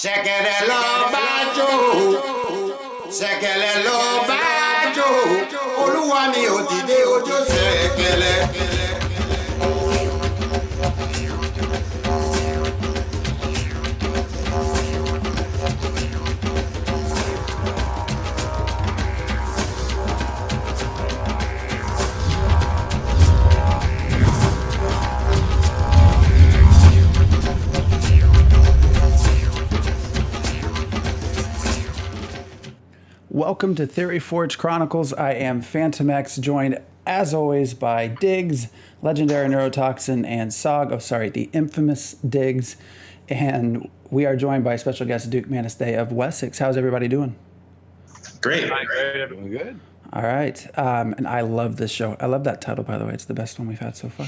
Ṣẹ̀kẹ̀rẹ̀ lọ bá jó, ṣẹ̀kẹ̀rẹ̀ lọ bá jó, olúwa mi ò dìde ojó ṣẹ̀kẹ̀rẹ̀. Welcome to Theoryforge Chronicles. I am Phantom X, joined as always by Diggs, legendary neurotoxin, and Sog. The infamous Diggs. And we are joined by special guest Duke Manus Day of Wessex. How's everybody doing? Great. Doing good. All right. And I love this show. I love that title, by the way. It's the best one we've had so far.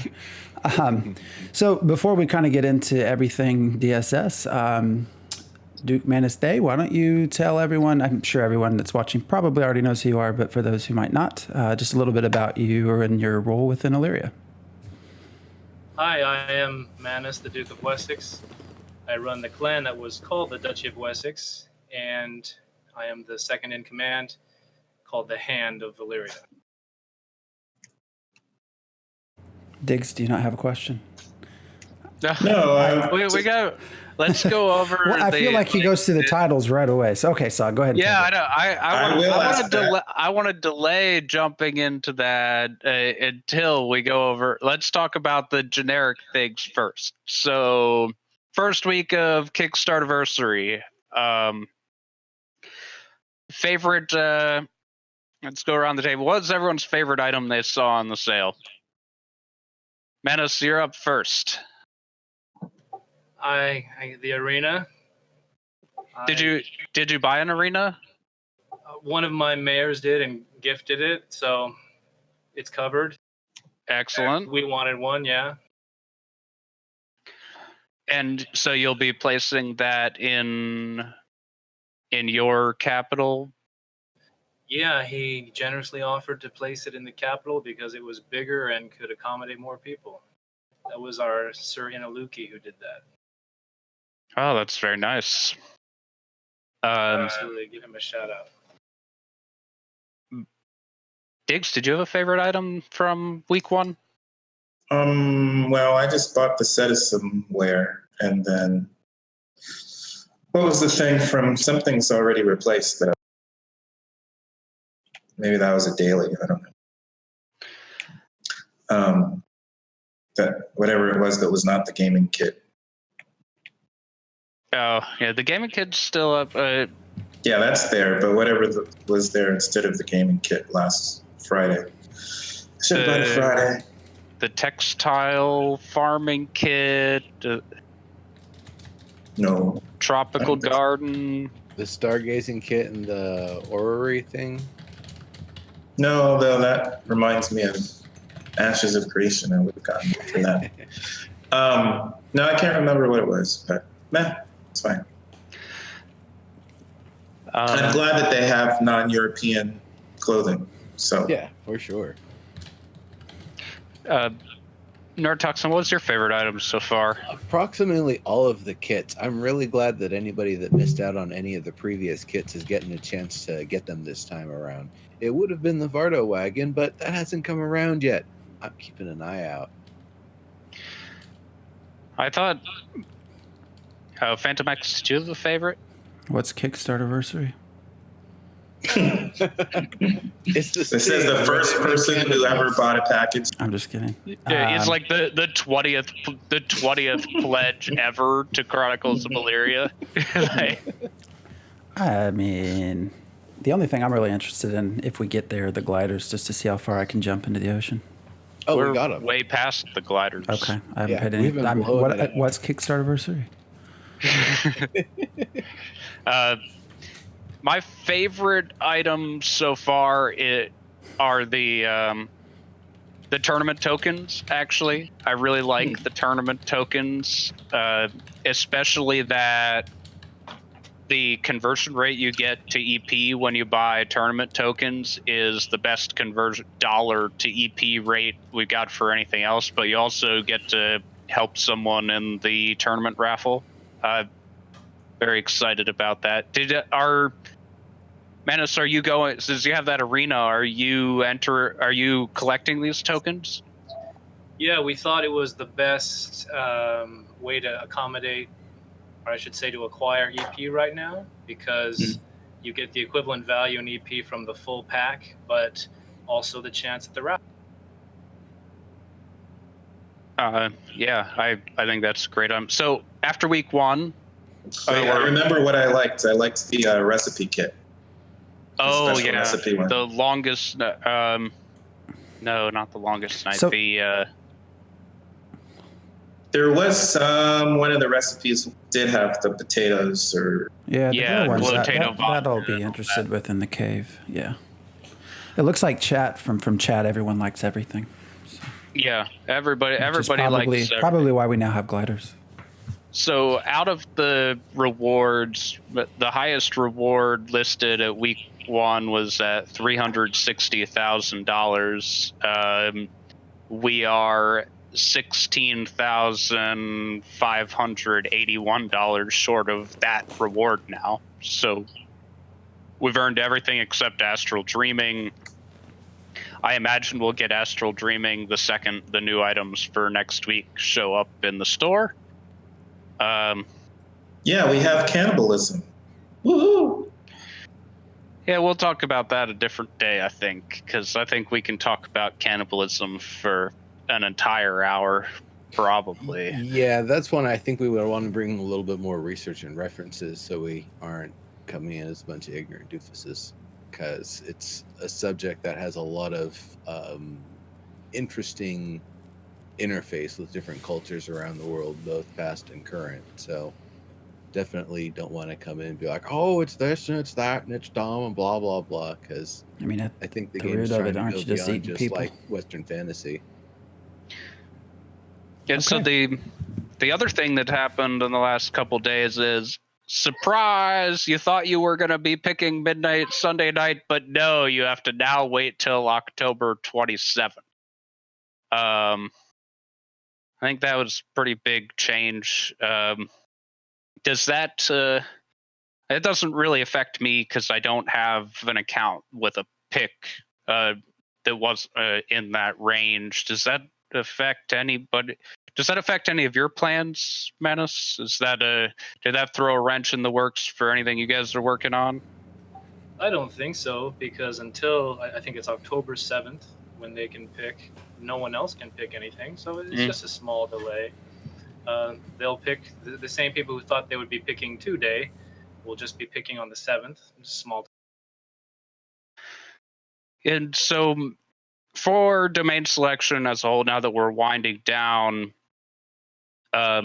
So before we kind of get into everything DSS, Duke Manus Day, why don't you tell everyone, I'm sure everyone that's watching probably already knows who you are, but for those who might not, just a little bit about you and your role within Illyria. Hi, I am Manus, the Duke of Wessex. I run the clan that was called the Duchy of Wessex, and I am the second in command, called the Hand of Illyria. Diggs, do you not have a question? No, we got. Let's go over. Well, I feel like he goes through the titles right away. So okay, so go ahead. Yeah, I know. I want to delay jumping into that until we go over. Let's talk about the generic things first. So, first week of Kickstarterversary. Favorite. Let's go around the table. What's everyone's favorite item they saw on the sale? Manus, you're up first. The arena. Did you buy an arena? One of my mayors did and gifted it, so it's covered. Excellent. We wanted one, yeah. And so you'll be placing that in your capital? Yeah, he generously offered to place it in the capital because it was bigger and could accommodate more people. That was our Sir Inaluki who did that. Oh, that's very nice. Absolutely, give him a shout out. Diggs, did you have a favorite item from week one? Well, I just bought the set of some ware, and then what was the thing from something's already replaced that maybe that was a daily, I don't know. That whatever it was that was not the gaming kit. Oh, yeah, the gaming kit's still up. Yeah, that's there, but whatever was there instead of the gaming kit last Friday. I should have bought it Friday. The textile farming kit. No. Tropical garden. The stargazing kit and the orrery thing? No, though that reminds me of Ashes of Creation. I would have gotten for that. No, I can't remember what it was, but it's fine. I'm glad that they have non-European clothing. So yeah, for sure. Neurotoxin, what was your favorite item so far? Approximately all of the kits. I'm really glad that anybody that missed out on any of the previous kits is getting a chance to get them this time around. It would have been the Vardo wagon, but that hasn't come around yet. I'm keeping an eye out. I thought... Phantom X, did you have a favorite? What's Kickstarterversary? This is the first person who ever bought a package. I'm just kidding. Yeah, it's like the 20th pledge ever to Chronicles of Illyria. I mean, the only thing I'm really interested in, if we get there, are the gliders, just to see how far I can jump into the ocean. Oh, we're we got them. way past the gliders. Okay, I haven't paid any. What's Kickstarterversary? My favorite items so far are the tournament tokens. Actually, I really like the tournament tokens, especially that the conversion rate you get to EP when you buy tournament tokens is the best conversion dollar to EP rate we got for anything else. But you also get to help someone in the tournament raffle. very excited about that. Manus, are you going, since you have that arena, are you collecting these tokens? Yeah, we thought it was the best way to accommodate, or I should say to acquire EP right now, because you get the equivalent value in EP from the full pack, but also the chance at the wrap. Yeah, I think that's great. So after week 1, Wait, I remember what I liked. I liked the recipe kit. Oh special yeah, recipe one. the longest. No, not the longest night. So- There was one of the recipes did have the potatoes or Yeah, the Yeah, glow ones, potato that I'll vodka be and all interested with in the cave. Yeah. It looks like chat from chat. Everyone likes everything. yeah, everybody Which is likes probably why we now have gliders. So out of the rewards, the highest reward listed at week 1 was at $360,000. We are $16,581 short of that reward now. So we've earned everything except Astral Dreaming. I imagine we'll get Astral Dreaming the second the new items for next week show up in the store. yeah, we have cannibalism. Woohoo! Yeah, we'll talk about that a different day, I think, because I think we can talk about cannibalism for an entire hour, probably. Yeah, that's one I think we would want to bring a little bit more research and references so we aren't coming in as a bunch of ignorant doofuses, because it's a subject that has a lot of interesting interface with different cultures around the world, both past and current. So definitely don't want to come in and be like, oh, it's this and it's that and it's dumb and blah blah blah, because I mean, I think the the game is root of trying it, to aren't go you just beyond eating just people? like Western fantasy. Yeah, so the other thing that happened in the last couple days is, surprise, you thought you were going to be picking midnight Sunday night, but no, you have to now wait till October 27th. I think that was a pretty big change. Does that it doesn't really affect me because I don't have an account with a pick that was in that range. Does that affect anybody? Does that affect any of your plans, Manus? Did that throw a wrench in the works for anything you guys are working on? I don't think so, because until I think it's October 7th when they can pick, no one else can pick anything. So it's just a small delay. They'll pick the same people who thought they would be picking today will just be picking on the 7th. Small. And so for domain selection as a whole, now that we're winding down, how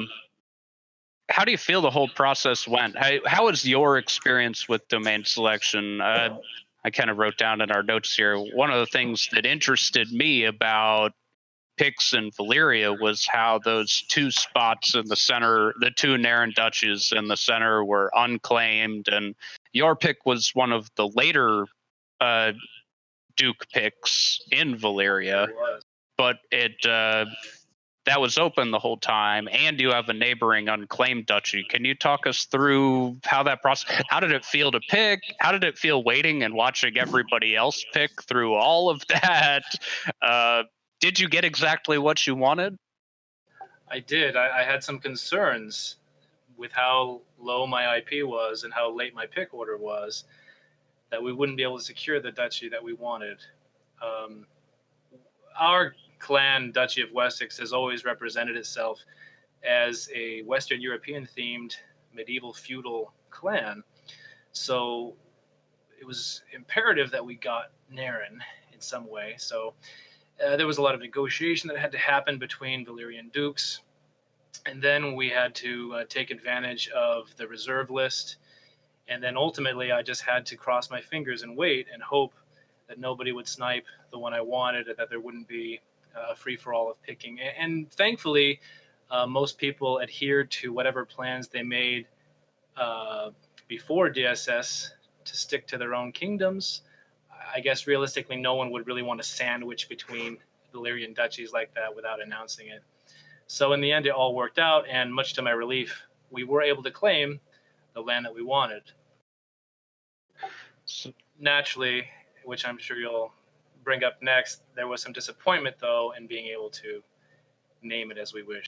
do you feel the whole process went? How was your experience with domain selection? I kind of wrote down in our notes here, one of the things that interested me about picks in Valyria was how those 2 spots in the center, the 2 Naren duchies in the center, were unclaimed, and your pick was one of the later Duke picks in Valyria, but that was open the whole time, and you have a neighboring unclaimed duchy. Can you talk us through how that process? How did it feel to pick? How did it feel waiting and watching everybody else pick through all of that? Did you get exactly what you wanted? I did. I had some concerns with how low my IP was and how late my pick order was, that we wouldn't be able to secure the duchy that we wanted. Our clan, Duchy of Wessex, has always represented itself as a Western European themed medieval feudal clan. So it was imperative that we got Naren in some way. So there was a lot of negotiation that had to happen between Valyrian dukes. And then we had to take advantage of the reserve list. And then ultimately, I just had to cross my fingers and wait and hope that nobody would snipe the one I wanted and that there wouldn't be a free-for-all of picking. And thankfully, most people adhered to whatever plans they made before DSS to stick to their own kingdoms. I guess realistically, no one would really want to sandwich between Valyrian duchies like that without announcing it. So in the end, it all worked out, and much to my relief, we were able to claim the land that we wanted. So, Naturally, which I'm sure you'll bring up next, there was some disappointment, though, in being able to name it as we wish.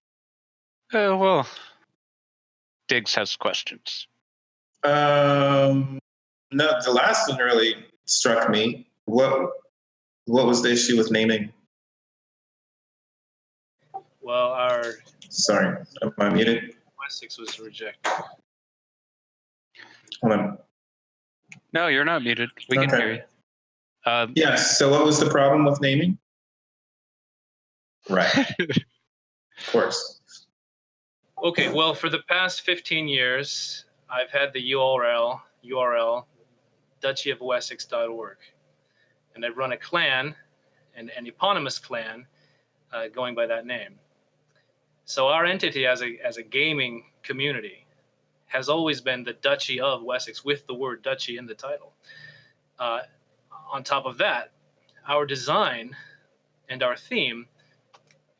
well, Diggs has questions. No, the last one really struck me. What was the issue with naming? Well, our Sorry, am I muted? Wessex was rejected. Hold on. No, you're not muted. We can Okay. hear you. Yes. So what was the problem with naming? Right. Of course. Okay, well, for the past 15 years, I've had the URL duchyofwessex.org, and I've run a clan, an eponymous clan, going by that name. So our entity as a gaming community has always been the Duchy of Wessex, with the word duchy in the title. On top of that, our design and our theme,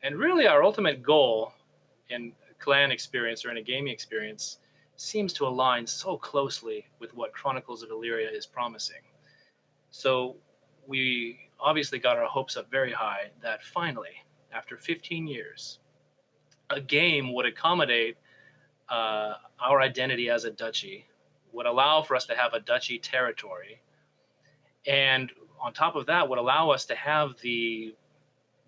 and really our ultimate goal in a clan experience or in a gaming experience, seems to align so closely with what Chronicles of Illyria is promising. So we obviously got our hopes up very high that finally, after 15 years, a game would accommodate our identity as a duchy, would allow for us to have a duchy territory, and on top of that would allow us to have the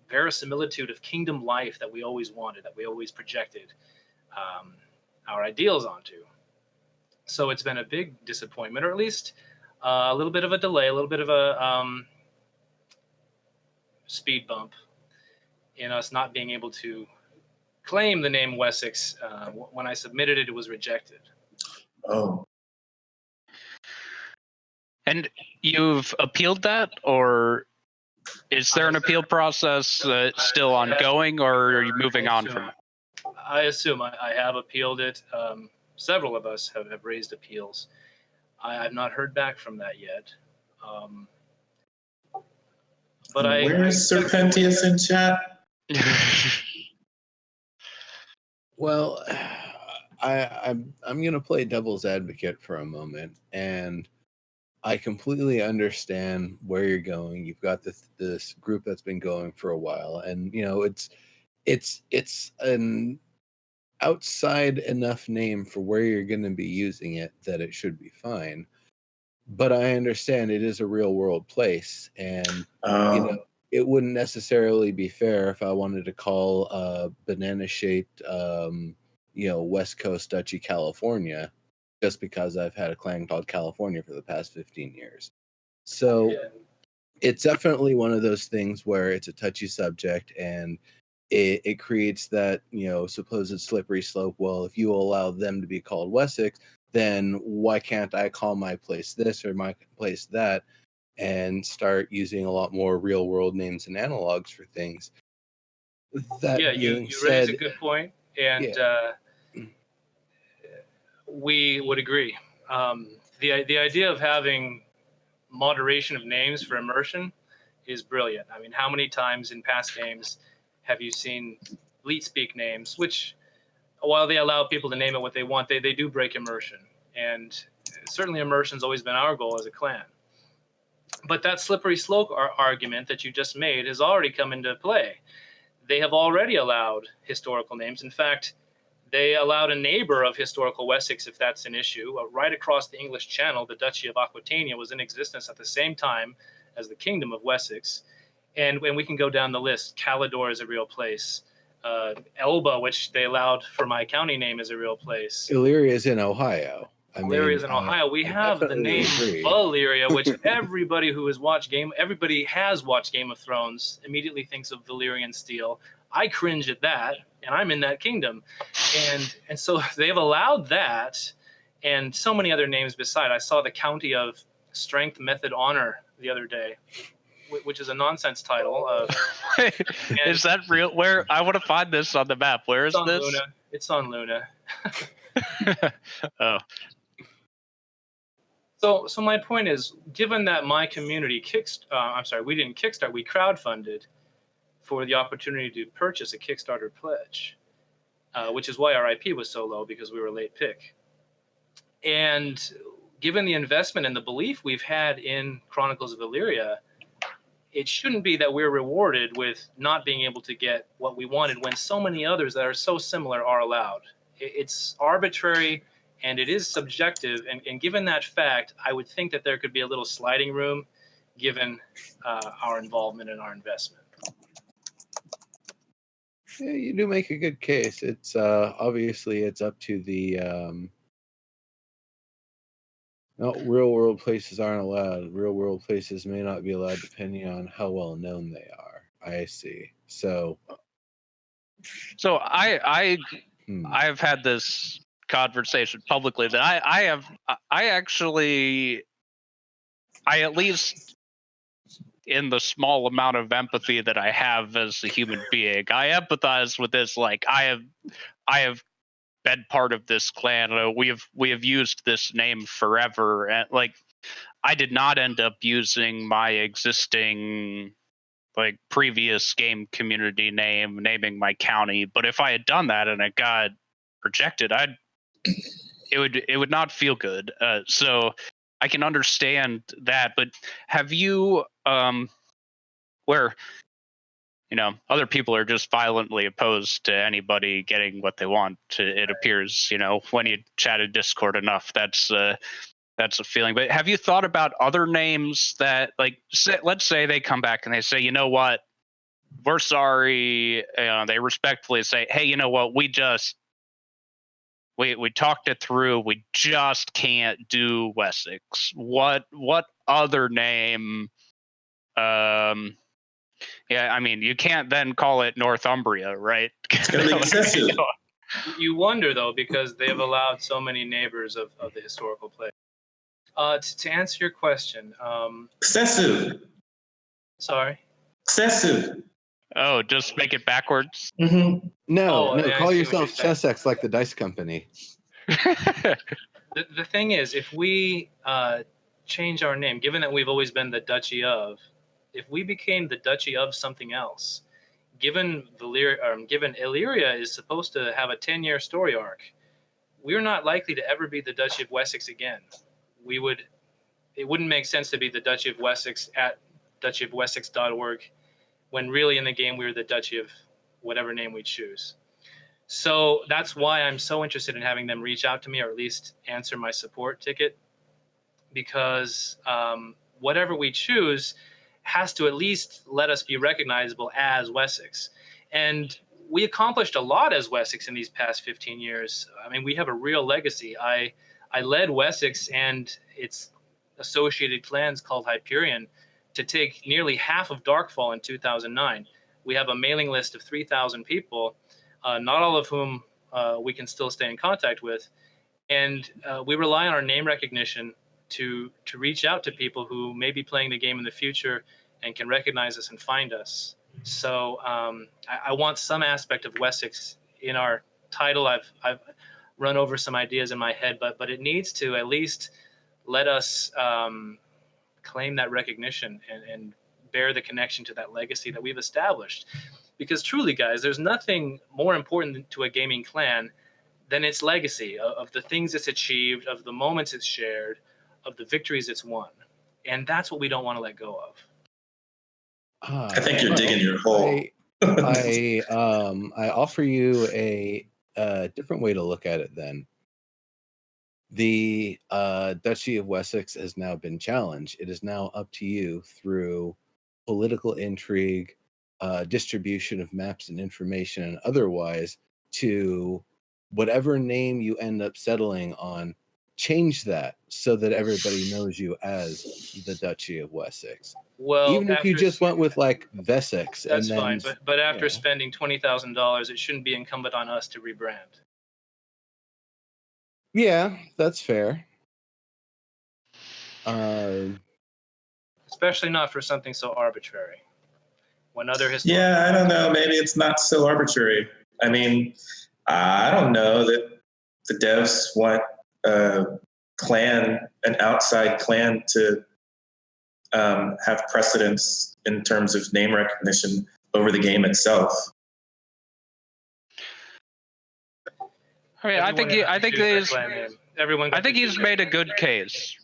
verisimilitude of kingdom life that we always wanted, that we always projected our ideals onto. So it's been a big disappointment, or at least a little bit of a delay, a little bit of a speed bump in us not being able to claim the name Wessex. When I submitted it, it was rejected. Oh. And you've appealed that, or is there an appeal process still ongoing, or are you moving on from it? I assume I have appealed it. Several of us have raised appeals. I've not heard back from that yet. But Where's Serpentius in chat? Well, I'm gonna play devil's advocate for a moment, and I completely understand where you're going. You've got this group that's been going for a while, and it's an outside enough name for where you're going to be using it that it should be fine. But I understand it is a real world place, and it wouldn't necessarily be fair if I wanted to call banana shaped West Coast Duchy California just because I've had a clan called California for the past 15 years. So it's definitely one of those things where it's a touchy subject, and it creates that supposed slippery slope. Well, if you allow them to be called Wessex, then why can't I call my place this or my place that, and start using a lot more real world names and analogs for things. That you raise a good point, and we would agree. The idea of having moderation of names for immersion is brilliant. I mean, how many times in past games have you seen Leet speak names, which, while they allow people to name it what they want, they do break immersion. And certainly immersion's always been our goal as a clan. But that slippery slope argument that you just made has already come into play. They have already allowed historical names. In fact, they allowed a neighbor of historical Wessex, if that's an issue, right across the English Channel. The Duchy of Aquitania was in existence at the same time as the Kingdom of Wessex. And when we can go down the list, Calidor is a real place. Elba, which they allowed for my county name, is a real place. Illyria is in Ohio. Illyria is in Ohio. We have the name Valyria, which everybody who has watched everybody has watched Game of Thrones immediately thinks of Valyrian steel. I cringe at that, and I'm in that kingdom. And so they've allowed that and so many other names beside. I saw the County of Strength, Method, Honor the other day, which is a nonsense title. Is that real? Where? I want to find this on the map. Where is this? Luna. It's on Luna. Oh. So my point is, given that my community we didn't kickstart, we crowdfunded for the opportunity to purchase a Kickstarter pledge, which is why our IP was so low, because we were a late pick. And given the investment and the belief we've had in Chronicles of Illyria, it shouldn't be that we're rewarded with not being able to get what we wanted when so many others that are so similar are allowed. It's arbitrary and it is subjective. And given that fact, I would think that there could be a little sliding room given our involvement and our investment. Yeah, you do make a good case. It's obviously it's up to the no, real world places aren't allowed. Real world places may not be allowed depending on how well known they are. I see. So I've had this conversation publicly that I at least in the small amount of empathy that I have as a human being, I empathize with this. Like I have been part of this clan. We have used this name forever, and like I did not end up using my existing like previous game community name, naming my county. But if I had done that and it got rejected, it would not feel good. So I can understand that. But have you where other people are just violently opposed to anybody getting what they want? It appears when you chat in Discord enough, that's a feeling. But have you thought about other names that, like, let's say they come back and they say, you know what, we're sorry. They respectfully say, hey, you know what, we talked it through. We just can't do Wessex. What other name? Yeah, I mean, you can't then call it Northumbria, right? It's going to be excessive. You wonder, though, because they've allowed so many neighbors of the historical place. To answer your question, Excessive. Sorry? Excessive. Oh, just make it backwards? Mm-hmm. No, yeah, I call see yourself what you're saying. Chessex like the dice company. The thing is, if we change our name, given that we've always been the Duchy of, if we became the Duchy of something else, given Illyria is supposed to have a 10-year story arc, we're not likely to ever be the Duchy of Wessex again. It wouldn't make sense to be the Duchy of Wessex at duchyofwessex.org when really in the game we were the Duchy of whatever name we choose. So that's why I'm so interested in having them reach out to me, or at least answer my support ticket, because whatever we choose has to at least let us be recognizable as Wessex. And we accomplished a lot as Wessex in these past 15 years. I mean, we have a real legacy. I led Wessex and its associated clans called Hyperion to take nearly half of Darkfall in 2009. We have a mailing list of 3,000 people, not all of whom we can still stay in contact with. And we rely on our name recognition to reach out to people who may be playing the game in the future and can recognize us and find us. So I want some aspect of Wessex in our title. I've run over some ideas in my head, but it needs to at least let us claim that recognition and bear the connection to that legacy that we've established. Because truly, guys, there's nothing more important to a gaming clan than its legacy of the things it's achieved, of the moments it's shared, of the victories it's won. And that's what we don't want to let go of. I think you're digging your hole. I offer you a different way to look at it then. The Duchy of Wessex has now been challenged. It is now up to you through political intrigue, distribution of maps and information, and otherwise, to whatever name you end up settling on, change that so that everybody knows you as the Duchy of Wessex. Well, even if you just went with like Wessex, that's and then, fine. But after spending $20,000, it shouldn't be incumbent on us to rebrand. Yeah, that's fair. Especially not for something so arbitrary. When other Yeah, I don't know. Maybe it's not so arbitrary. I mean, I don't know that the devs want an outside clan to have precedence in terms of name recognition over the game itself. I mean, I think it is. everyone. I think he's made a good case,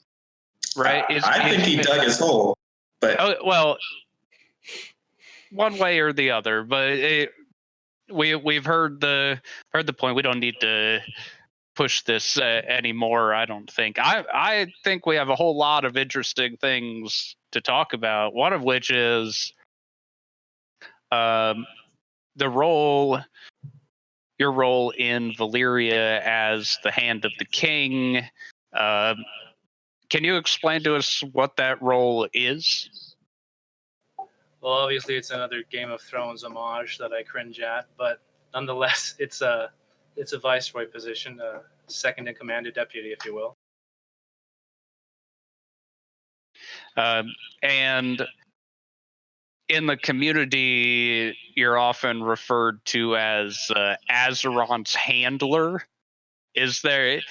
right? I think he dug his hole, but Oh, well, one way or the other, but we've heard the point. We don't need to push this anymore. I don't think. I think we have a whole lot of interesting things to talk about. One of which is the role. Your role in Valyria as the Hand of the King. Can you explain to us what that role is? Well, obviously, it's another Game of Thrones homage that I cringe at, but nonetheless, it's a viceroy position, a second in command, a deputy, if you will. And in the community, you're often referred to as Azeron's handler. Is there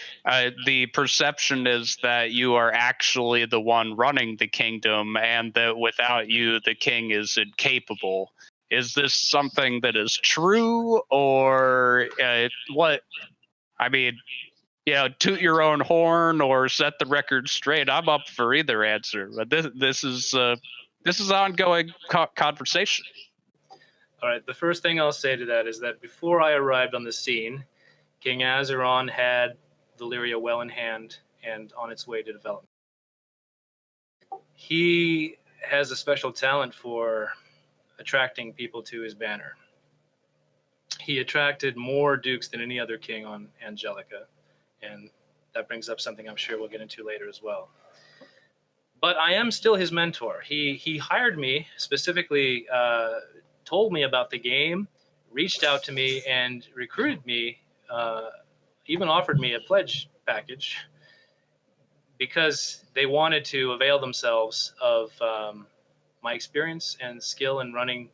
the perception is that you are actually the one running the kingdom, and that without you, the king is incapable? Is this something that is true, or what? I mean, toot your own horn or set the record straight. I'm up for either answer, but this is ongoing conversation. All right. The first thing I'll say to that is that before I arrived on the scene, King Azeron had Valyria well in hand and on its way to development. He has a special talent for attracting people to his banner. He attracted more dukes than any other king on Angelica, and that brings up something I'm sure we'll get into later as well. But I am still his mentor. He hired me specifically, told me about the game, reached out to me, and recruited me. Even offered me a pledge package because they wanted to avail themselves of my experience and skill in running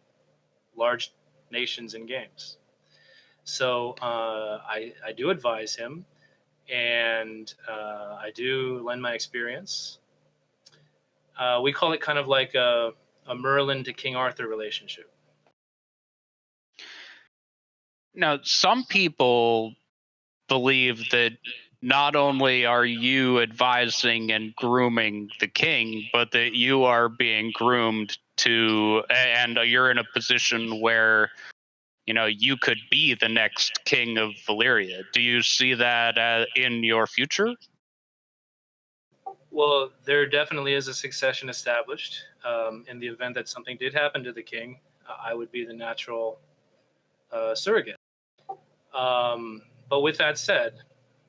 large nations and games. So I do advise him, and I do lend my experience. We call it kind of like a Merlin to King Arthur relationship. Now, some people believe that not only are you advising and grooming the king, but that you are being groomed and you're in a position where, you could be the next king of Valyria. Do you see that in your future? Well, there definitely is a succession established. In the event that something did happen to the king, I would be the natural surrogate. But with that said,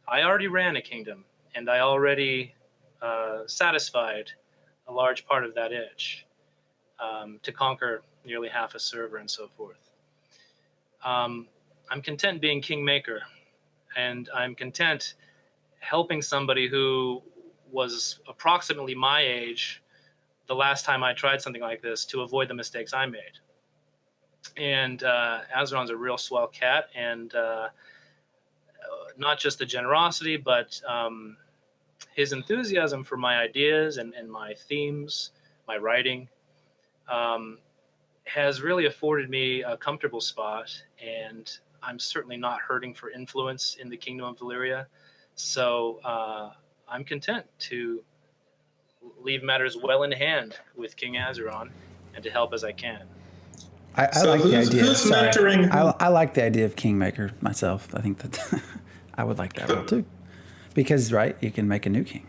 I already ran a kingdom, and I already satisfied a large part of that itch to conquer nearly half a server and so forth. I'm content being kingmaker, and I'm content helping somebody who was approximately my age the last time I tried something like this to avoid the mistakes I made. And Azeron's a real swell cat, and not just the generosity, but his enthusiasm for my ideas and my themes, my writing, has really afforded me a comfortable spot, and I'm certainly not hurting for influence in the Kingdom of Valyria. So I'm content to leave matters well in hand with King Azeron and to help as I can. I So like the idea. who's mentoring who? I like the idea of kingmaker myself. I think that I would like that role too, because you can make a new king.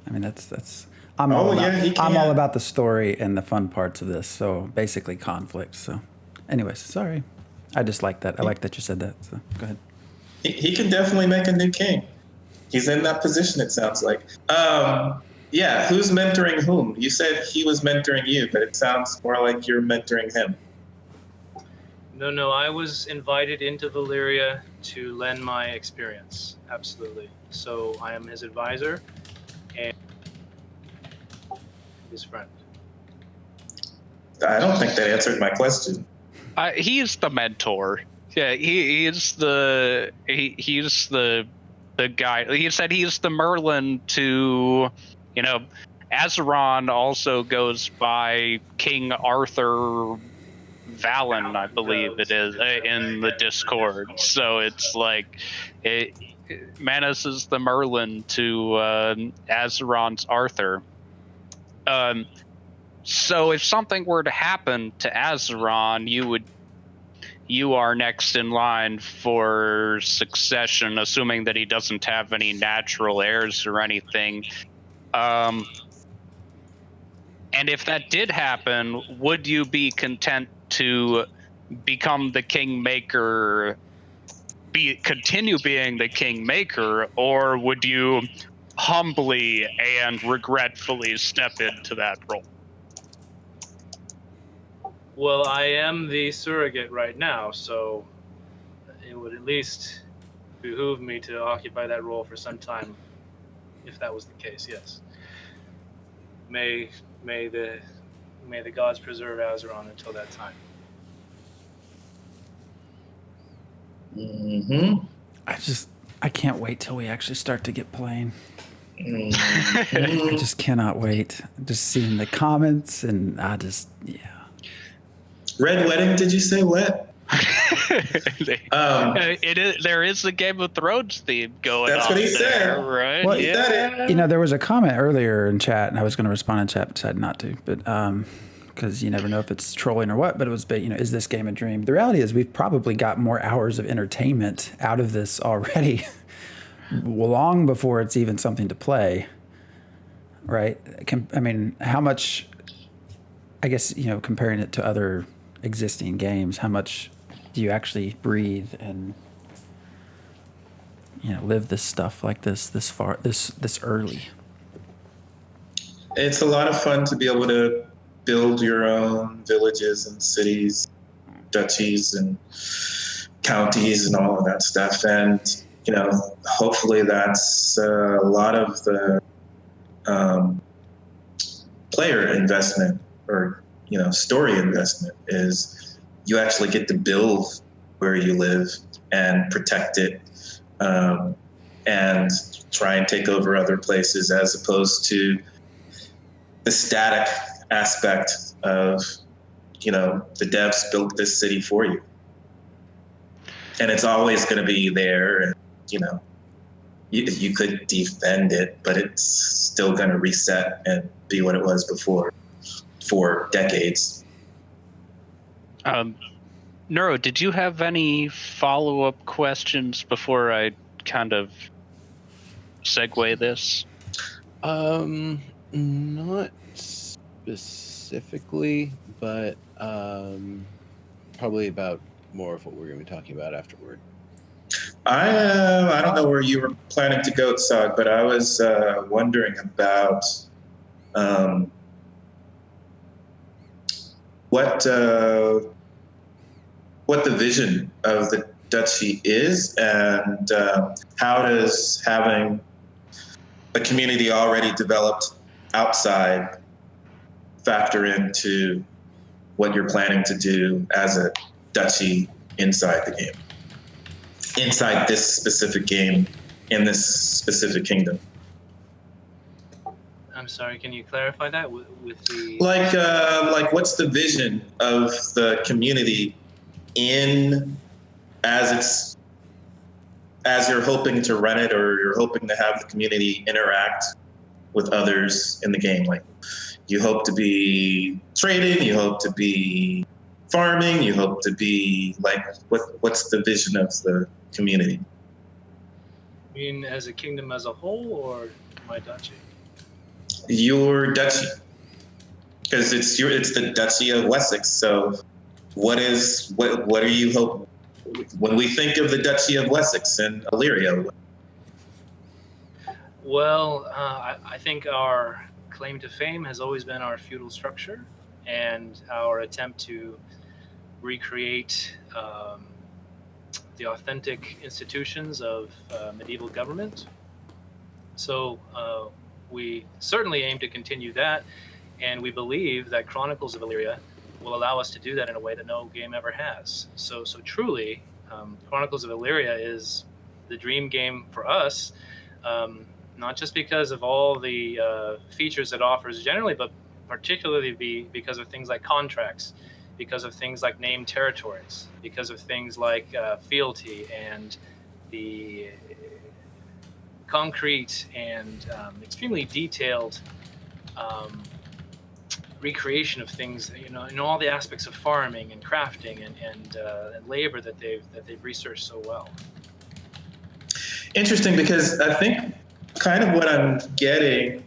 I mean, that's. I'm all about the story and the fun parts of this. So basically, conflict. So, anyways, sorry. I just like that. I like that you said that. So go ahead. He can definitely make a new king. He's in that position, it sounds like. Yeah, who's mentoring whom? You said he was mentoring you, but it sounds more like you're mentoring him. No, I was invited into Valyria to lend my experience. Absolutely. So I am his advisor and his friend. I don't think that answered my question. He's the mentor. Yeah, he's the guy. He said he's the Merlin to, Azeron also goes by King Arthur Valen, I believe it is, in the Discord. So it's like Manus is the Merlin to Azeron's Arthur. So if something were to happen to Azeron, you are next in line for succession, assuming that he doesn't have any natural heirs or anything. And if that did happen, would you be content to become the kingmaker, continue being the kingmaker, or would you humbly and regretfully step into that role? Well, I am the surrogate right now, so it would at least behoove me to occupy that role for some time, if that was the case. Yes. May the gods preserve Azeron until that time. Mm-hmm. I can't wait till we actually start to get playing. Mm-hmm. I just cannot wait. Just seeing the comments, and yeah. Red Wedding, did you say what? There is the Game of Thrones theme going on. That's what he there, said. right? Well, He said You know, there was a comment earlier in chat, and I was going to respond in chat, but decided not to. But because you never know if it's trolling or what. But it was, is this game a dream? The reality is, we've probably got more hours of entertainment out of this already, long before it's even something to play. Right? I mean, how much? I guess comparing it to other existing games, how much do you actually breathe and live this stuff like this early? It's a lot of fun to be able to build your own villages and cities, duchies and counties and all of that stuff. And, hopefully that's a lot of the player investment or, story investment is you actually get to build where you live and protect it and try and take over other places, as opposed to the static aspect of, the devs built this city for you. And it's always going to be there. And, you could defend it, but it's still going to reset and be what it was before for decades. Neuro, did you have any follow-up questions before I kind of segue this? Not specifically, but probably about more of what we're going to be talking about afterward. I don't know where you were planning to go, Tsog, but I was wondering about what the vision of the duchy is, and how does having a community already developed outside factor into what you're planning to do as a duchy inside the game, inside this specific game, in this specific kingdom? I'm sorry, can you clarify that with the... Like what's the vision of the community as you're hoping to run it, or you're hoping to have the community interact with others in the game? Like, you hope to be trading, you hope to be farming, you hope to be what's the vision of the community? You mean as a kingdom as a whole, or my duchy? Your duchy, because it's the Duchy of Wessex. So what are you hoping when we think of the Duchy of Wessex and Illyria? Well, I think our claim to fame has always been our feudal structure and our attempt to recreate the authentic institutions of medieval government. So we certainly aim to continue that, and we believe that Chronicles of Illyria will allow us to do that in a way that no game ever has. So truly, Chronicles of Illyria is the dream game for us, not just because of all the features it offers generally, but particularly because of things like contracts, because of things like named territories, because of things like fealty and the concrete and extremely detailed recreation of things, in all the aspects of farming and crafting and labor that they've researched so well. Interesting, because I think kind of what I'm getting,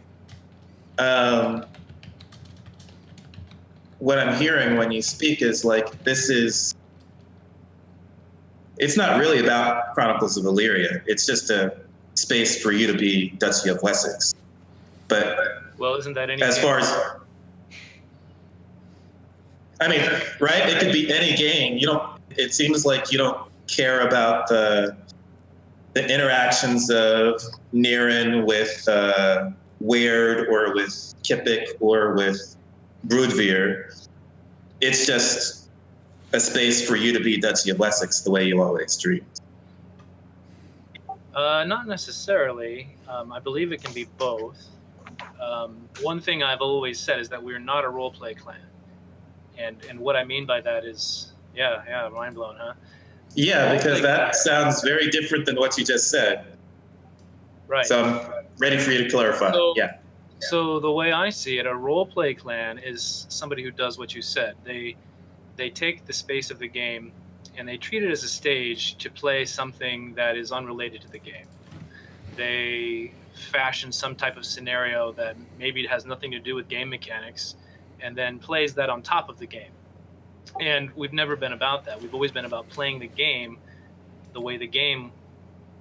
what I'm hearing when you speak is like, it's not really about Chronicles of Illyria. It's just a space for you to be Duchy of Wessex. But Well, isn't that any as game? far as, I mean, right? It could be any game. It seems like you don't care about the interactions of Niren with Weird or with Kipik or with Broodveer. It's just a space for you to be Duchy of Wessex the way you always dreamed. Not necessarily. I believe it can be both. One thing I've always said is that we're not a roleplay clan. And what I mean by that is, mind blown, huh? Yeah, because that sounds very different than what you just said. Right. So I'm ready for you to clarify. So the way I see it, a roleplay clan is somebody who does what you said. They take the space of the game and they treat it as a stage to play something that is unrelated to the game. They fashion some type of scenario that maybe has nothing to do with game mechanics and then plays that on top of the game. And we've never been about that. We've always been about playing the game the way the game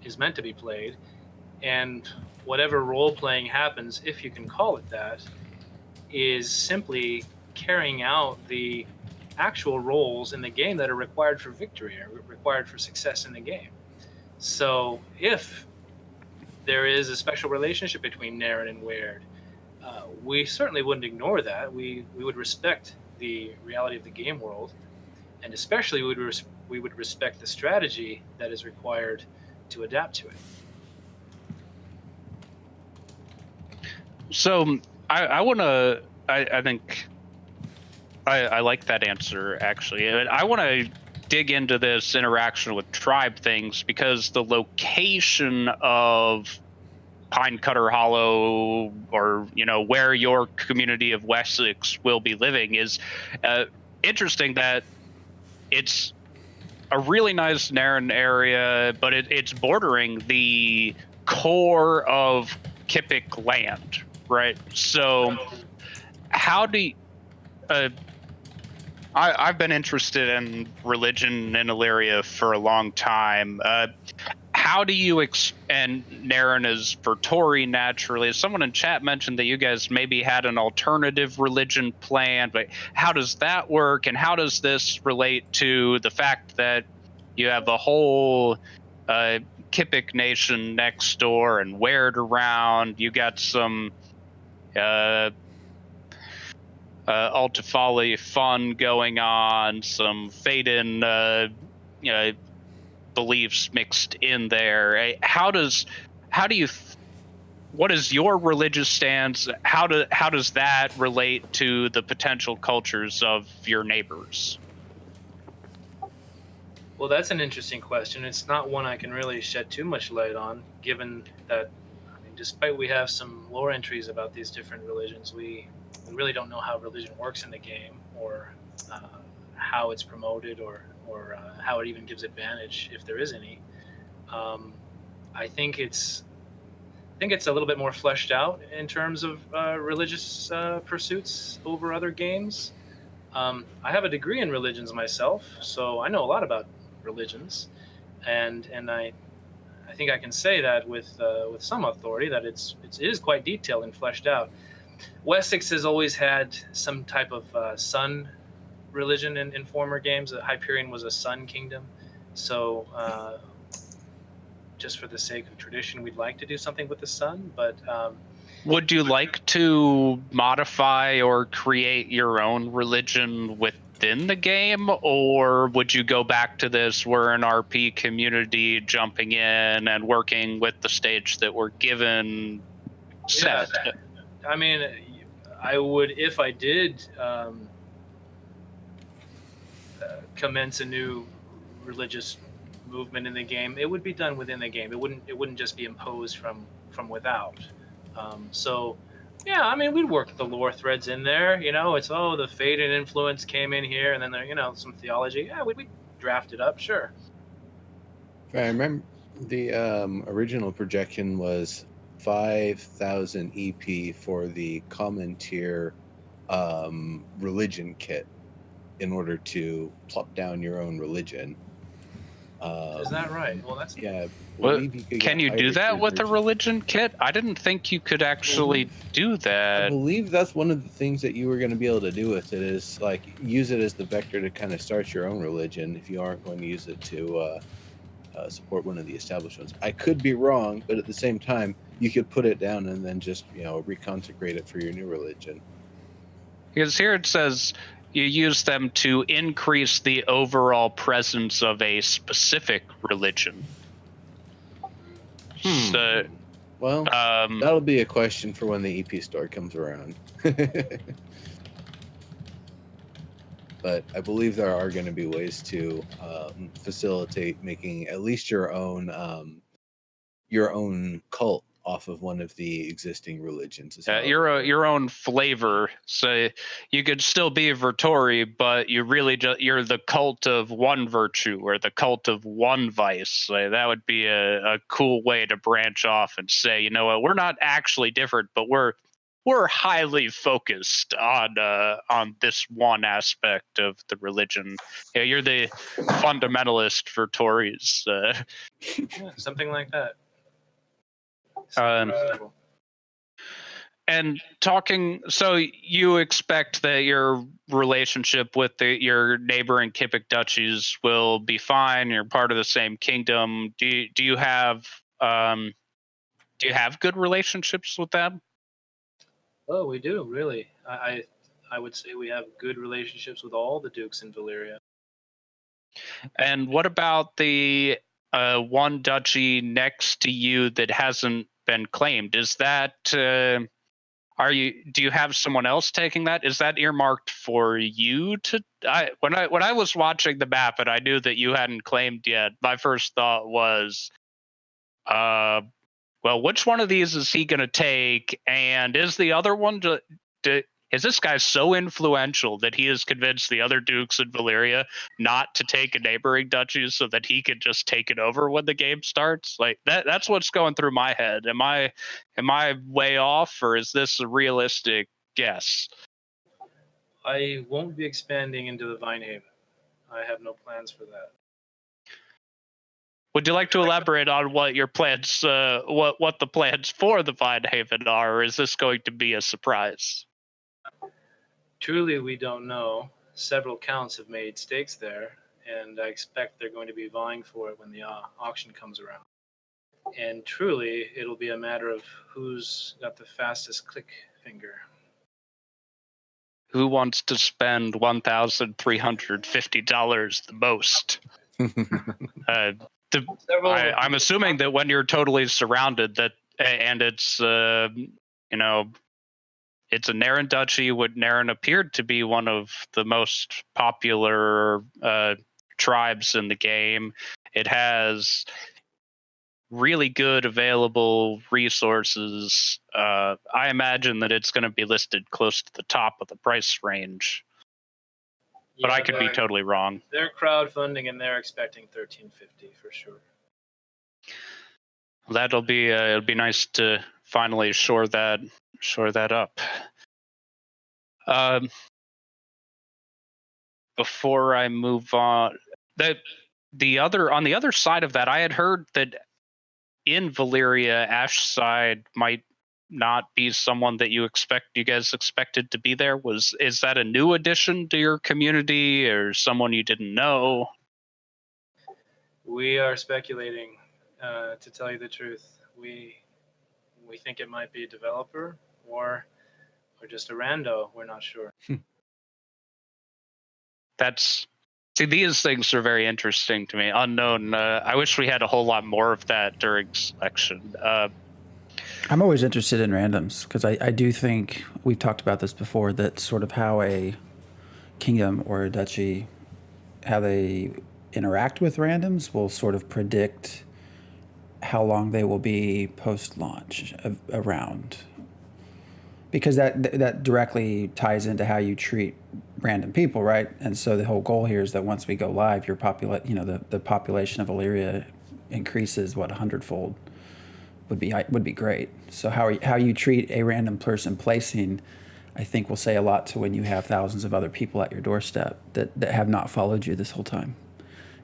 is meant to be played. And whatever role-playing happens, if you can call it that, is simply carrying out the actual roles in the game that are required for victory or required for success in the game. So if there is a special relationship between Naren and Weird, we certainly wouldn't ignore that. We would respect the reality of the game world, and especially we would respect the strategy that is required to adapt to it. So I think I like that answer, actually. I want to dig into this interaction with tribe things, because the location of Pine Cutter Hollow, or where your community of Wessex will be living, is interesting. That it's a really nice Naren area, but it's bordering the core of Kipik land, right? So how do you, I've been interested in religion in Illyria for a long time. How do you and Naren is for Tori, naturally. Someone in chat mentioned that you guys maybe had an alternative religion plan, but how does that work, and how does this relate to the fact that you have a whole Kipik nation next door and Weird around? You got some Altafali fun going on, some Faden beliefs mixed in there. What is your religious stance? How does that relate to the potential cultures of your neighbors? Well, that's an interesting question. It's not one I can really shed too much light on, given that, despite we have some lore entries about these different religions, we really don't know how religion works in the game, or how it's promoted, or how it even gives advantage, if there is any. I think it's a little bit more fleshed out in terms of religious pursuits over other games. I have a degree in religions myself, so I know a lot about religions, and I think I can say that with some authority, that it is quite detailed and fleshed out. Wessex has always had some type of sun religion in former games. Hyperion was a sun kingdom, so just for the sake of tradition, we'd like to do something with the sun. But would you like to modify or create your own religion within the game, or would you go back to this, we're an RP community jumping in and working with the stage that we're given set? Yeah, I mean, I would, if I did commence a new religious movement in the game, it would be done within the game. It wouldn't just be imposed from without. So yeah, I mean, we'd work the lore threads in there. It's the Faden influence came in here, and then there, some theology. Yeah, we'd draft it up, sure. I remember the original projection was 5,000 EP for the common tier religion kit in order to plop down your own religion. Is that right? Well, that's yeah. Can you do that with a religion kit? I didn't think you could actually do that. I believe that's one of the things that you were going to be able to do with it is like use it as the vector to kind of start your own religion if you aren't going to use it to support one of the established ones. I could be wrong, but at the same time, you could put it down and then just reconsecrate it for your new religion. Because here it says you use them to increase the overall presence of a specific religion. So, well, that'll be a question for when the EP store comes around. But I believe there are going to be ways to facilitate making at least your own cult off of one of the existing religions. Your own flavor. So you could still be a Vertori, but you're the cult of one virtue or the cult of one vice. So that would be a cool way to branch off and say, you know what, we're not actually different, but we're highly focused on this one aspect of the religion. Yeah, you're the fundamentalist for Tories. Yeah, something like that. And talking, so you expect that your relationship with your neighboring Kippic duchies will be fine. You're part of the same kingdom. Do you have good relationships with them? Oh, we do, really. I would say we have good relationships with all the dukes in Valyria. And what about the one duchy next to you that hasn't been claimed? Is that do you have someone else taking that? Is that earmarked for you to? When I was watching the map and I knew that you hadn't claimed yet, my first thought was, well, which one of these is he going to take? And is the other one is this guy so influential that he has convinced the other dukes in Valyria not to take a neighboring duchy so that he could just take it over when the game starts? Like that's what's going through my head. Am I way off, or is this a realistic guess? I won't be expanding into the Vinehaven. I have no plans for that. Would you like to elaborate on what your plans, what the plans for the Vinehaven are, or is this going to be a surprise? Truly, we don't know. Several counts have made stakes there, and I expect they're going to be vying for it when the auction comes around. And truly, it'll be a matter of who's got the fastest click finger. Who wants to spend $1,350 the most? I'm assuming that when you're totally surrounded, and it's it's a Naren duchy. Naren appeared to be one of the most popular tribes in the game. It has really good available resources. I imagine that it's going to be listed close to the top of the price range. But I could be totally wrong. They're crowdfunding and they're expecting $1,350 for sure. That'll be it'll be nice to finally shore that up. Before I move on, on the other side of that, I had heard that in Valyria, Ashside might not be someone that you guys expected to be there. Is that a new addition to your community or someone you didn't know? We are speculating, to tell you the truth. We think it might be a developer or just a rando. We're not sure. These things are very interesting to me. Unknown. I wish we had a whole lot more of that during selection. I'm always interested in randoms because I do think we've talked about this before, that sort of how a kingdom or a duchy, how they interact with randoms will sort of predict how long they will be post-launch around, because that directly ties into how you treat random people, right? And so the whole goal here is that once we go live, your the population of Illyria increases 100-fold would be great. So how you treat a random person placing, I think, will say a lot to when you have thousands of other people at your doorstep that have not followed you this whole time,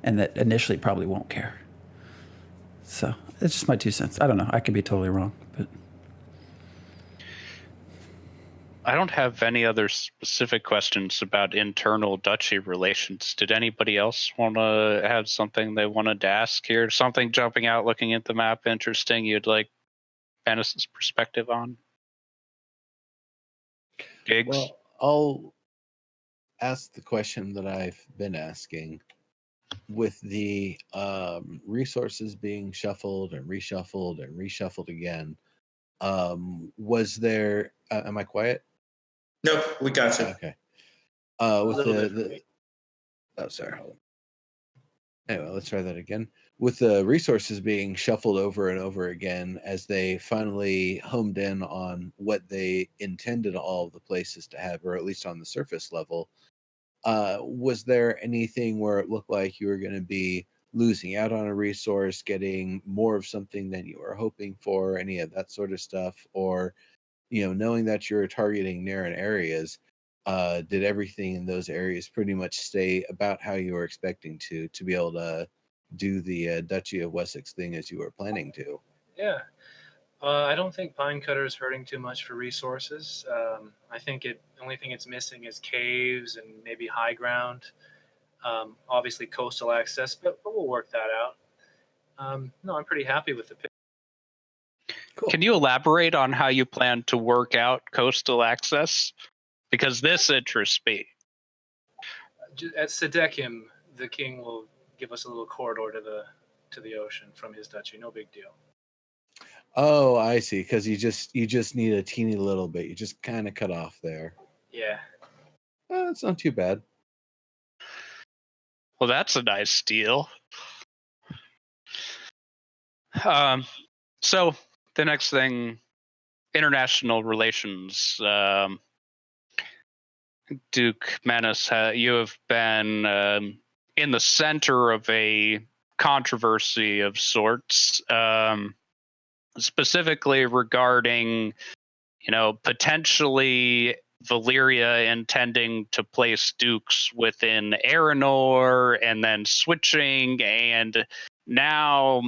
and that initially probably won't care. So it's just my 2 cents. I don't know. I could be totally wrong, but I don't have any other specific questions about internal duchy relations. Did anybody else want to have something they wanted to ask here? Something jumping out looking at the map interesting you'd like Manus's perspective on? Gigs? Well, I'll ask the question that I've been asking. With the resources being shuffled and reshuffled again, was there? Am I quiet? Nope, we got you. Okay. A With little bit for me. oh, sorry. Hold on. Anyway, let's try that again. With the resources being shuffled over and over again, as they finally homed in on what they intended all of the places to have, or at least on the surface level, was there anything where it looked like you were going to be losing out on a resource, getting more of something than you were hoping for, any of that sort of stuff? Or, knowing that you're targeting narrow areas, did everything in those areas pretty much stay about how you were expecting to be able to do the Duchy of Wessex thing as you were planning to? Yeah. I don't think Pine Cutter is hurting too much for resources. I think the only thing it's missing is caves and maybe high ground. Obviously coastal access, but we'll work that out. No, I'm pretty happy with the pick. Cool. Can you elaborate on how you plan to work out coastal access? Because this interests me. At Sedekim, the king will give us a little corridor to the ocean from his duchy. No big deal. Oh, I see. Because you just need a teeny little bit. You just kind of cut off there. Yeah. It's not too bad. Well, that's a nice deal. So the next thing, international relations. Duke Manus, you have been in the center of a controversy of sorts, specifically regarding, potentially Valyria intending to place dukes within Aranor and then switching, and now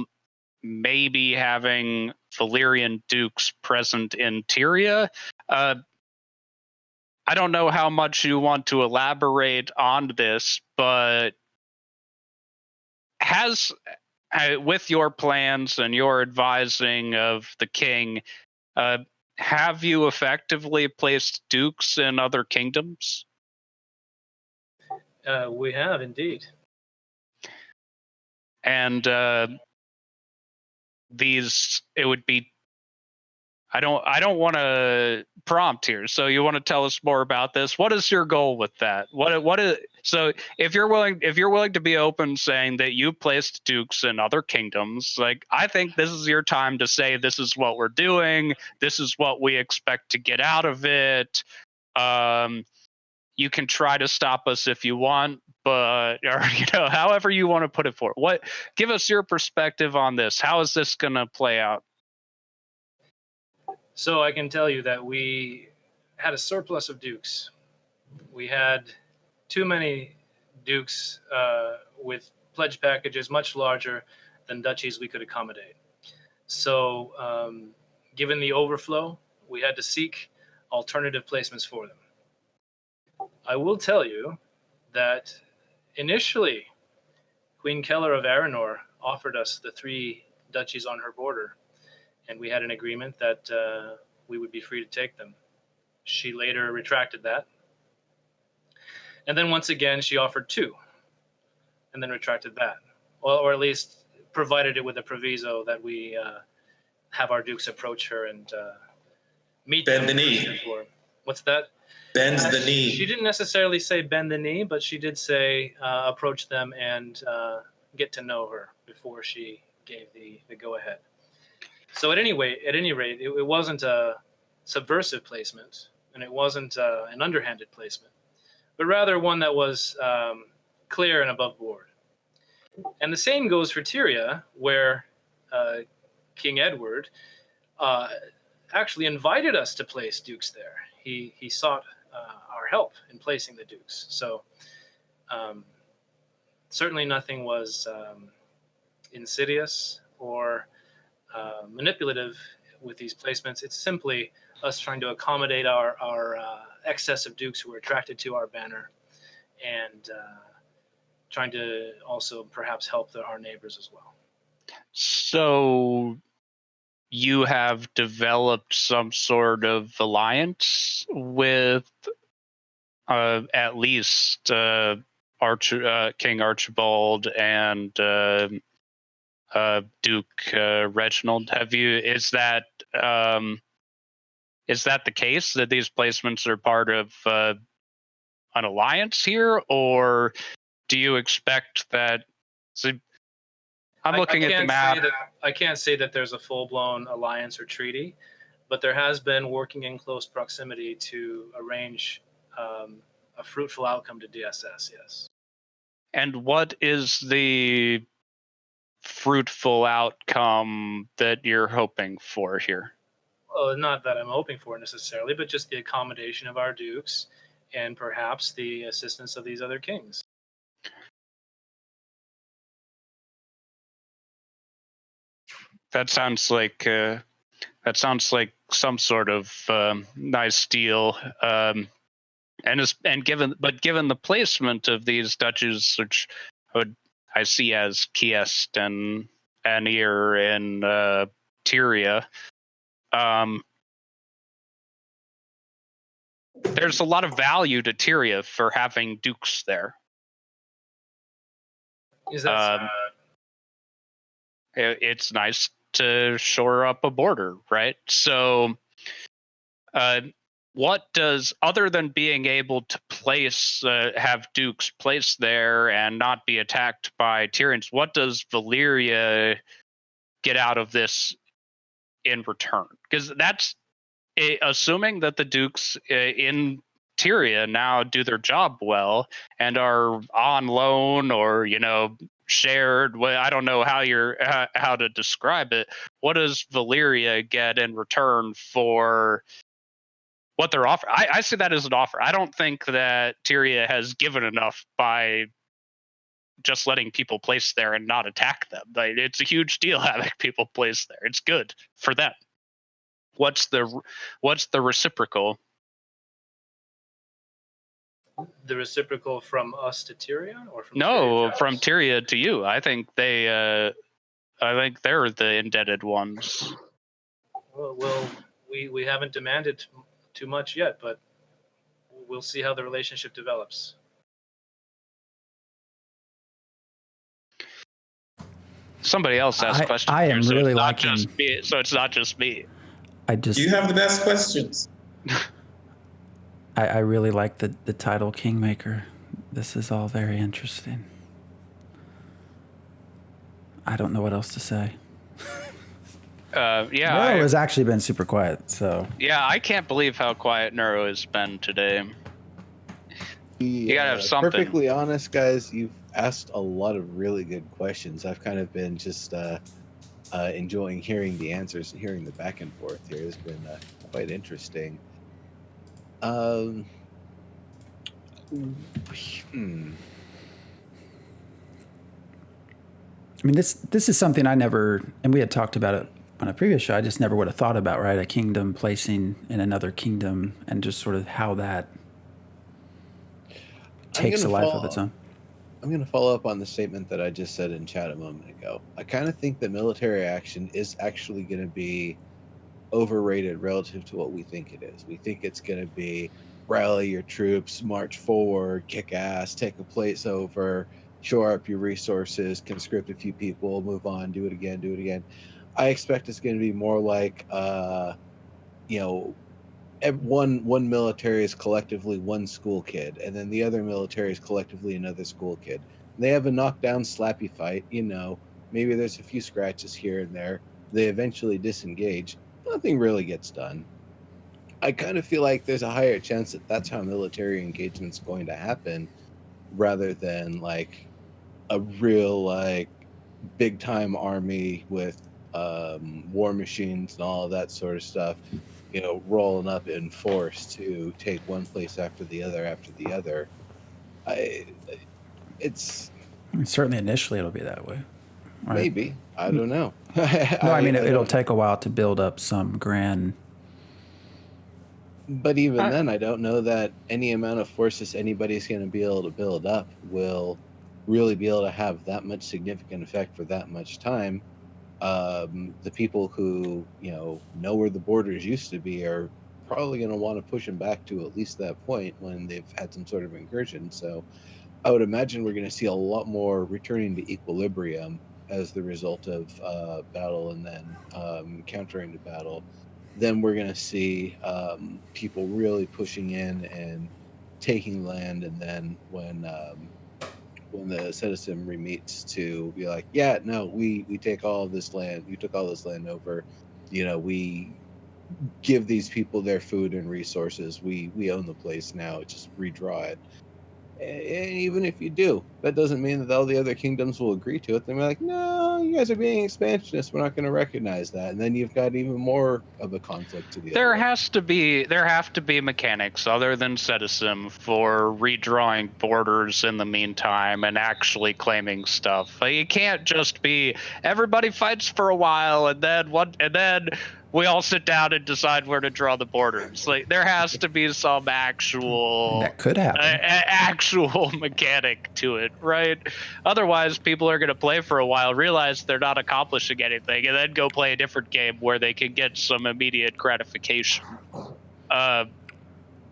maybe having Valyrian dukes present in Tyria. I don't know how much you want to elaborate on this, but with your plans and your advising of the king, have you effectively placed dukes in other kingdoms? We have indeed. And it would be. I don't want to prompt here, so you want to tell us more about this? What is your goal with that? What is so? If you're willing to be open, saying that you placed dukes in other kingdoms, like, I think this is your time to say this is what we're doing. This is what we expect to get out of it. You can try to stop us if you want, but however you want to put it forward. Give us your perspective on this. How is this going to play out? So I can tell you that we had a surplus of dukes. We had too many dukes with pledge packages much larger than duchies we could accommodate. So given the overflow, we had to seek alternative placements for them. I will tell you that initially, Queen Keller of Aranor offered us the 3 duchies on her border, and we had an agreement that we would be free to take them. She later retracted that. And then once again, she offered 2, and then retracted that. Well, or at least provided it with a proviso that we have our dukes approach her and meet Bend the them knee. for. What's that? Bends the knee. She didn't necessarily say bend the knee, but she did say approach them and get to know her before she gave the go-ahead. So at any rate, it wasn't a subversive placement, and it wasn't an underhanded placement, but rather one that was clear and above board. And the same goes for Tyria, where King Edward actually invited us to place dukes there. He sought our help in placing the dukes. So certainly nothing was insidious or manipulative with these placements. It's simply us trying to accommodate our excess of dukes who were attracted to our banner, and trying to also perhaps help our neighbors as well. So you have developed some sort of alliance with at least King Archibald and Duke Reginald. Is that the case, that these placements are part of an alliance here, or do you expect that? So I'm looking at the map. I can't say that there's a full-blown alliance or treaty, but there has been working in close proximity to arrange a fruitful outcome to DSS, yes. And what is the fruitful outcome that you're hoping for here? Well, not that I'm hoping for necessarily, but just the accommodation of our dukes and perhaps the assistance of these other kings. That sounds like some sort of nice deal. And given the placement of these duchies, which I see as Kiest and Anir and Tyria, there's a lot of value to Tyria for having dukes there. Is that it's nice to shore up a border, right? So what does, other than being able to have dukes placed there and not be attacked by Tyrians, what does Valyria get out of this in return? Because that's assuming that the dukes in Tyria now do their job well and are on loan or, shared. Well, I don't know how to describe it. What does Valyria get in return for what they're offering? I see that as an offer. I don't think that Tyria has given enough by just letting people place there and not attack them. It's a huge deal having people place there. It's good for them. What's the reciprocal? the reciprocal from us to Tyria, or from No, Tyria to from us? Tyria to you. I think they're the indebted ones. Well, we haven't demanded too much yet, but we'll see how the relationship develops. Somebody else asked questions. I am here, really so liking. So it's not just me. You have the best questions. I really like the title Kingmaker. This is all very interesting. I don't know what else to say. Yeah, Neuro has actually been super quiet, so. Yeah, I can't believe how quiet Neuro has been today. You gotta have something. Perfectly honest, guys, you've asked a lot of really good questions. I've kind of been just enjoying hearing the answers and hearing the back and forth here. It's been quite interesting. I mean, this is something I never, and we had talked about it on a previous show. I just never would have thought about, right? A kingdom placing in another kingdom, and just sort of how that takes a life of its own. I'm going to follow up on the statement that I just said in chat a moment ago. I kind of think that military action is actually going to be overrated relative to what we think it is. We think it's going to be rally your troops, march forward, kick ass, take a place over, shore up your resources, conscript a few people, move on, do it again. I expect it's going to be more like, one military is collectively one school kid, and then the other military is collectively another school kid. And they have a knockdown, slappy fight. Maybe there's a few scratches here and there. They eventually disengage. Nothing really gets done. I kind of feel like there's a higher chance that that's how military engagement's going to happen, rather than like a real like big time army with war machines and all of that sort of stuff, rolling up in force to take one place after the other. It's Certainly initially it'll be that way. Right? Maybe. I don't know. No, I mean, it'll take a while to build up some grand. But even then, I don't know that any amount of forces anybody's going to be able to build up will really be able to have that much significant effect for that much time. The people who, know where the borders used to be are probably going to want to push them back to at least that point when they've had some sort of incursion. So I would imagine we're going to see a lot more returning to equilibrium as the result of battle and then countering the battle. Then we're going to see people really pushing in and taking land, and then when the citizenry meets to be like, yeah, no, we take all of this land, you took all this land over, we give these people their food and resources, we own the place now, just redraw it. And even if you do, that doesn't mean that all the other kingdoms will agree to it. They'll be like, no, you guys are being expansionists. We're not going to recognize that. And then you've got even more of a conflict to deal with. There have to be mechanics other than citizen for redrawing borders in the meantime and actually claiming stuff. Like, it can't just be everybody fights for a while and then we all sit down and decide where to draw the borders. Like, there has to be some actual that could happen. Actual mechanic to it, right? Otherwise, people are going to play for a while, realize they're not accomplishing anything, and then go play a different game where they can get some immediate gratification.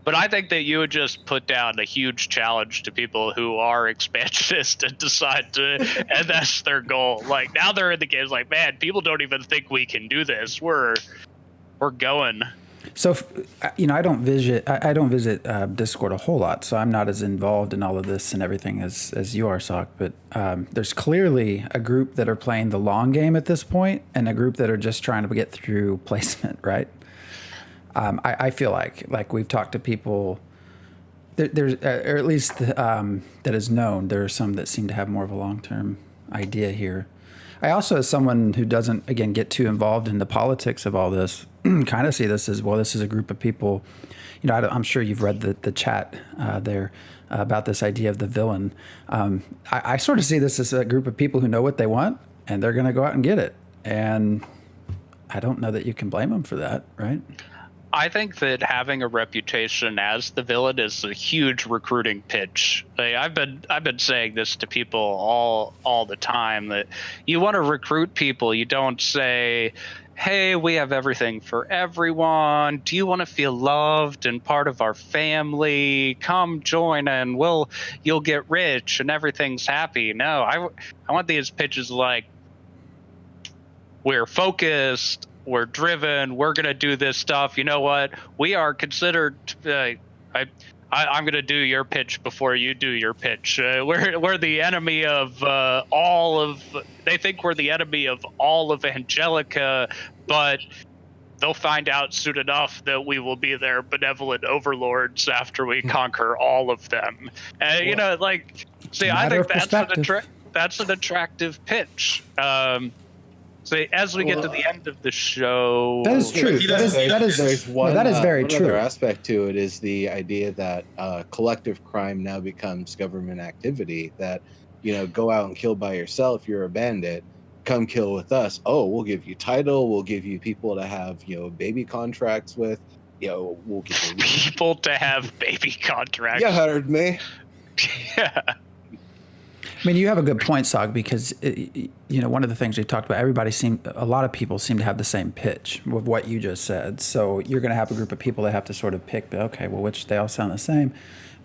But I think that you would just put down a huge challenge to people who are expansionist and decide to, and that's their goal. Like, now they're in the games like, man, people don't even think we can do this. We're going. So, I don't visit Discord a whole lot, so I'm not as involved in all of this and everything as you are, Sock. But there's clearly a group that are playing the long game at this point, and a group that are just trying to get through placement, right? I feel like we've talked to people. There's or at least that is known. There are some that seem to have more of a long-term idea here. I also, as someone who doesn't, again, get too involved in the politics of all this, kind of see this as, well, this is a group of people, I'm sure you've read the chat there about this idea of the villain. I sort of see this as a group of people who know what they want, and they're going to go out and get it. And I don't know that you can blame them for that, right? I think that having a reputation as the villain is a huge recruiting pitch. Like, I've been saying this to people all the time, that you want to recruit people. You don't say, hey, we have everything for everyone. Do you want to feel loved and part of our family? Come join and you'll get rich and everything's happy. No, I want these pitches like, we're focused, we're driven, we're going to do this stuff. You know what? We are considered, I'm going to do your pitch before you do your pitch. We're the enemy of they think we're the enemy of all of Angelica, but they'll find out soon enough that we will be their benevolent overlords after we conquer all of them. And, see, I think that's an attractive pitch. So as we get to the end of the show, that is true. That is very true. Another aspect to it is the idea that collective crime now becomes government activity. That go out and kill by yourself. You're a bandit. Come kill with us. Oh, we'll give you title. We'll give you people to have baby contracts with. We'll give you people to have baby contracts. You heard me. Yeah. I mean, you have a good point, Sog, because one of the things we talked about, a lot of people seem to have the same pitch with what you just said. So you're going to have a group of people that have to sort of pick, okay, well, which they all sound the same,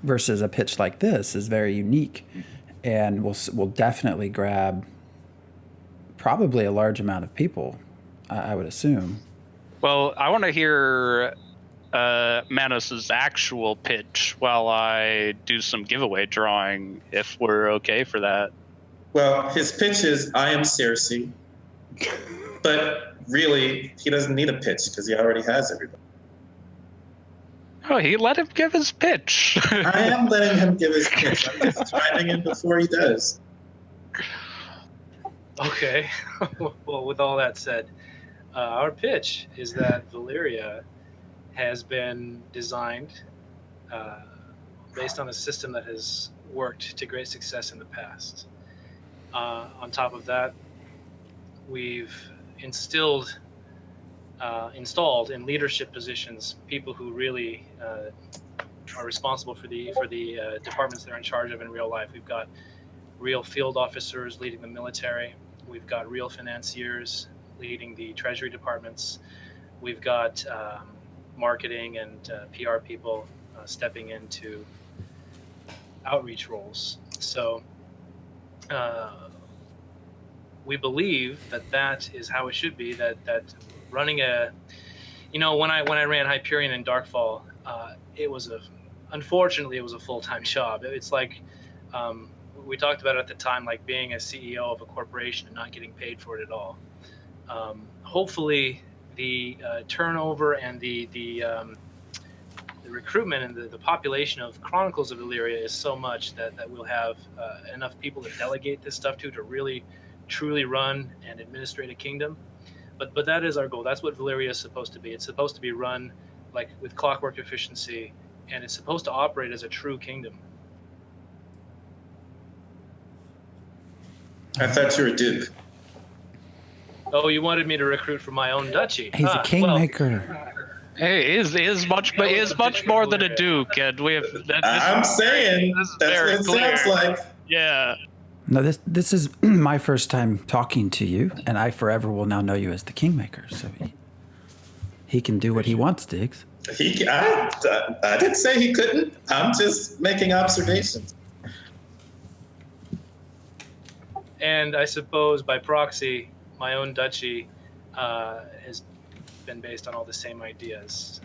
versus a pitch like this is very unique, and will definitely grab probably a large amount of people, I would assume. Well, I want to hear Manus's actual pitch while I do some giveaway drawing, if we're okay for that. Well, his pitch is, I am Cersei. But really, he doesn't need a pitch because he already has everybody. Oh, he let him give his pitch. I am letting him give his pitch. I'm just chiming in before he does. Okay. Well, with all that said, our pitch is that Valyria has been designed based on a system that has worked to great success in the past. On top of that, we've installed in leadership positions people who really are responsible for the departments they're in charge of in real life. We've got real field officers leading the military. We've got real financiers leading the treasury departments. We've got marketing and PR people stepping into outreach roles. So we believe that is how it should be. That running when I ran Hyperion and Darkfall, unfortunately it was a full-time job. It's like we talked about it at the time, like being a CEO of a corporation and not getting paid for it at all. Hopefully, the turnover and the recruitment and the population of Chronicles of Illyria is so much that we'll have enough people to delegate this stuff to really truly run and administrate a kingdom. But that is our goal. That's what Valyria is supposed to be. It's supposed to be run like with clockwork efficiency, and it's supposed to operate as a true kingdom. I thought you were a duke. Oh, you wanted me to recruit for my own duchy? He's a kingmaker. Hey, is much more than a duke, and we have. I'm saying that's what it sounds like. Yeah. No, this is my first time talking to you, and I forever will now know you as the kingmaker. So he can do what he wants, Diggs. I didn't say he couldn't. I'm just making observations. And I suppose by proxy, my own duchy has been based on all the same ideas.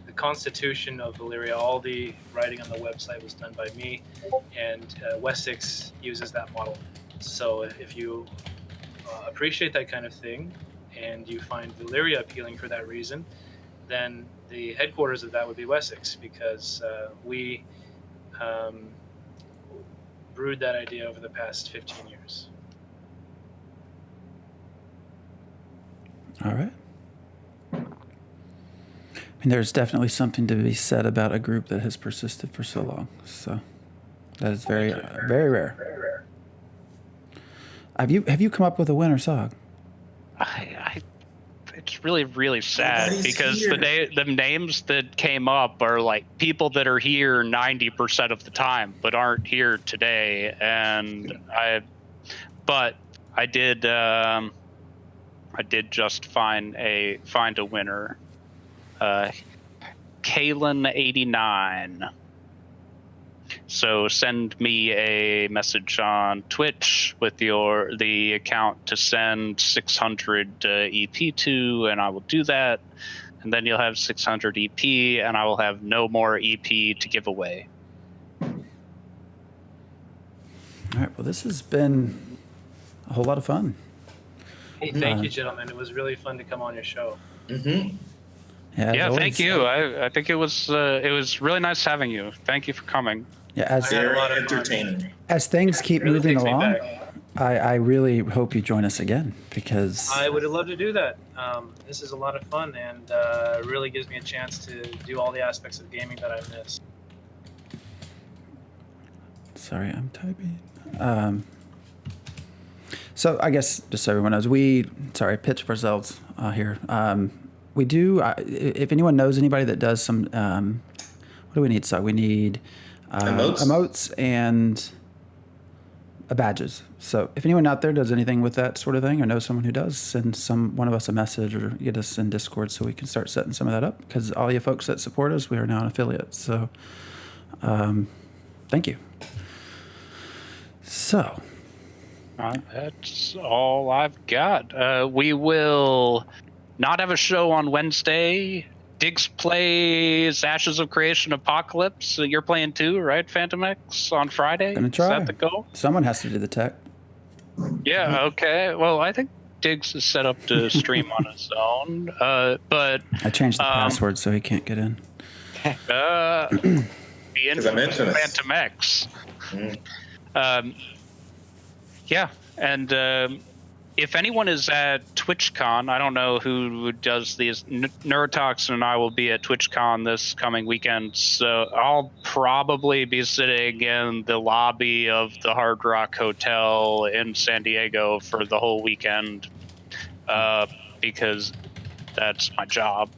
The Constitution of Valyria, all the writing on the website was done by me, and Wessex uses that model. So if you appreciate that kind of thing, and you find Valyria appealing for that reason, then the headquarters of that would be Wessex, because we brewed that idea over the past 15 years. All right. I mean, there's definitely something to be said about a group that has persisted for so long. So that is very, very rare. Have you come up with a winner song? It's really, really sad because here. the names that came up are like people that are here 90% of the time, but aren't here today. And I did just find a winner. Kalen89. So send me a message on Twitch with the account to send 600 EP to, and I will do that. And then you'll have 600 EP, and I will have no more EP to give away. All right. Well, this has been a whole lot of fun. Hey, thank you, gentlemen. It was really fun to come on your show. Mm-hmm. Yeah, Thank you. I think it was really nice having you. Thank you for coming. Yeah, Very entertaining. as things keep Really moving takes me along, back. I really hope you join us again, because I would have loved to do that. This is a lot of fun, and really gives me a chance to do all the aspects of gaming that I miss. Sorry, I'm typing. So I guess just so everyone knows, pitch for ourselves here. We do. If anyone knows anybody that does some, what do we need? So we need emotes and badges. So if anyone out there does anything with that sort of thing, or knows someone who does, send one of us a message or get us in Discord so we can start setting some of that up. Because all you folks that support us, we are now an affiliate. So thank you. So. That's all I've got. We will not have a show on Wednesday Diggs plays Ashes of Creation Apocalypse. You're playing too, right, Phantom X, on Friday? Gonna try. Is that the goal? Someone has to do the tech. Yeah, okay. Well, I think Diggs is set up to stream on his own. But I changed the password so he can't get in. the I'm infamous. Phantom X. Yeah, and if anyone is at TwitchCon, I don't know who does these. Neurotoxin and I will be at TwitchCon this coming weekend, so I'll probably be sitting in the lobby of the Hard Rock Hotel in San Diego for the whole weekend, because that's my job.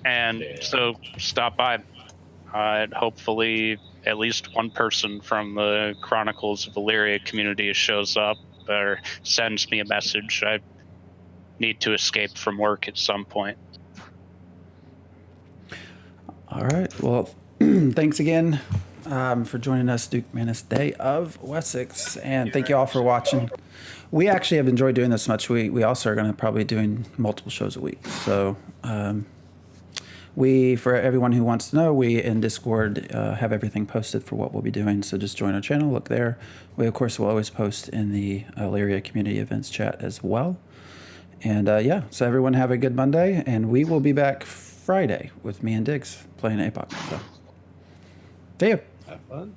And so stop by. Hopefully at least one person from the Chronicles of Illyria community shows up or sends me a message. I need to escape from work at some point. All right. Well, thanks again for joining us, Duke Manus Day of Wessex. And thank you all for watching. We actually have enjoyed doing this much. We also are going to probably doing multiple shows a week. So for everyone who wants to know, we in Discord have everything posted for what we'll be doing. So just join our channel, look there. We, of course, will always post in the Illyria community events chat as well. And yeah, so everyone have a good Monday. And we will be back Friday with me and Diggs playing APOC. So, see you. Have fun.